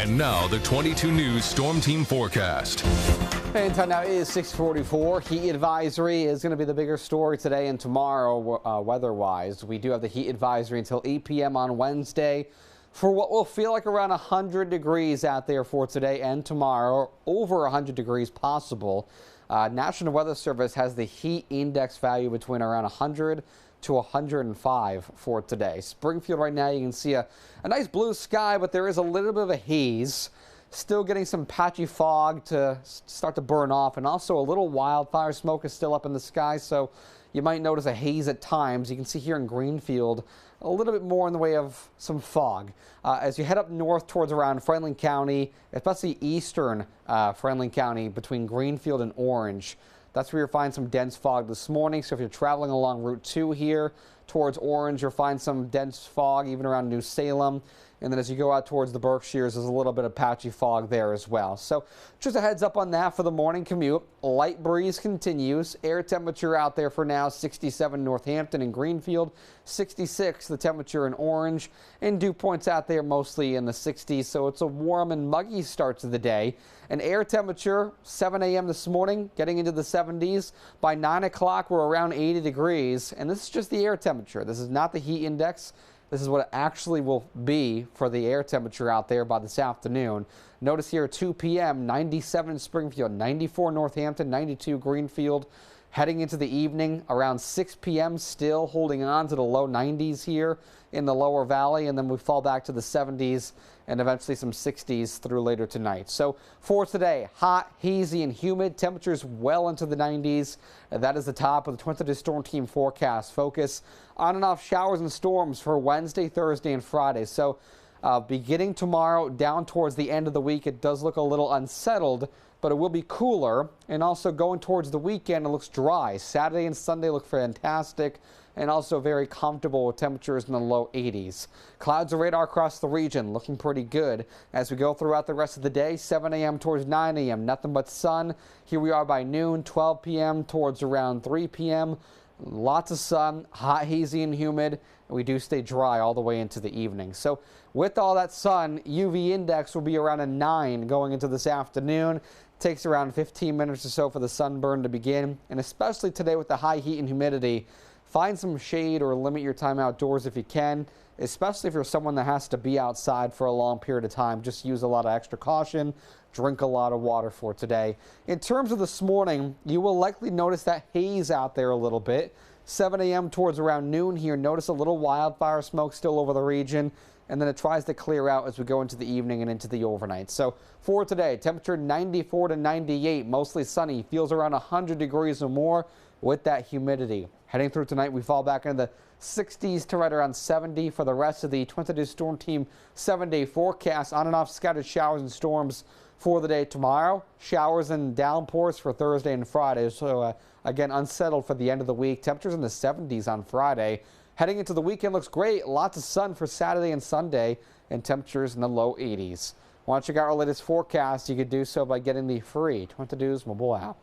And now the 22 News Storm Team forecast. And time now is 6:44. Heat advisory is going to be the bigger story today and tomorrow weather-wise. We do have the heat advisory until 8 p.m. on Wednesday for what will feel like around 100 degrees out there for today and tomorrow. Over 100 degrees possible. National Weather Service has the heat index value between around 100 to 105 for today. Springfield right now, you can see a nice blue sky, but there is a little bit of a haze. Still getting some patchy fog to start to burn off, and also a little wildfire smoke is still up in the sky, so you might notice a haze at times. You can see here in Greenfield a little bit more in the way of some fog. As you head up north towards around Franklin County, especially eastern Franklin County between Greenfield and Orange, that's where you'll find some dense fog this morning. So if you're traveling along Route 2 here towards Orange, you'll find some dense fog even around New Salem. And then as you go out towards the Berkshires, there's a little bit of patchy fog there as well. So just a heads up on that for the morning commute. Light breeze continues. Air temperature out there for now, 67 Northampton and Greenfield, 66 the temperature in Orange, and dew points out there mostly in the 60s. So it's a warm and muggy start to the day. And air temperature 7 a.m. this morning, getting into the 70s. By 9 o'clock, we're around 80 degrees. And this is just the air temperature. This is not the heat index. This is what it actually will be for the air temperature out there by this afternoon. Notice here at 2 p.m., 97 Springfield, 94 Northampton, 92 Greenfield. Heading into the evening, around 6 p.m., still holding on to the low 90s here in the lower valley, and then we fall back to the 70s and eventually some 60s through later tonight. So for today, hot, hazy, and humid. Temperatures well into the 90s. That is the top of the 22 Storm Team forecast. Focus on and off showers and storms for Wednesday, Thursday, and Friday. So beginning tomorrow down towards the end of the week, it does look a little unsettled, but it will be cooler. And also going towards the weekend, it looks dry. Saturday and Sunday look fantastic and also very comfortable with temperatures in the low 80s. Clouds and radar across the region looking pretty good as we go throughout the rest of the day. 7 a.m. towards 9 a.m. Nothing but sun. Here we are by noon, 12 p.m. towards around 3 p.m. Lots of sun, hot, hazy, and humid. And we do stay dry all the way into the evening. So with all that sun, UV index will be around a 9 going into this afternoon. Takes around 15 minutes or so for the sunburn to begin. And especially today with the high heat and humidity, find some shade or limit your time outdoors if you can, especially if you're someone that has to be outside for a long period of time. Just use a lot of extra caution. Drink a lot of water for today. In terms of this morning, you will likely notice that haze out there a little bit. 7 a.m. towards around noon here. Notice a little wildfire smoke still over the region, and then it tries to clear out as we go into the evening and into the overnight. So for today, temperature 94 to 98, mostly sunny, feels around 100 degrees or more with that humidity. Heading through tonight, we fall back into the 60s to right around 70 for the rest of the 22 Storm Team 7-day forecast. On and off scattered showers and storms for the day tomorrow. Showers and downpours for Thursday and Friday. So again, unsettled for the end of the week. Temperatures in the 70s on Friday. Heading into the weekend looks great. Lots of sun for Saturday and Sunday, and temperatures in the low 80s. Want to check out our latest forecast? You could do so by getting the free 22 News mobile app.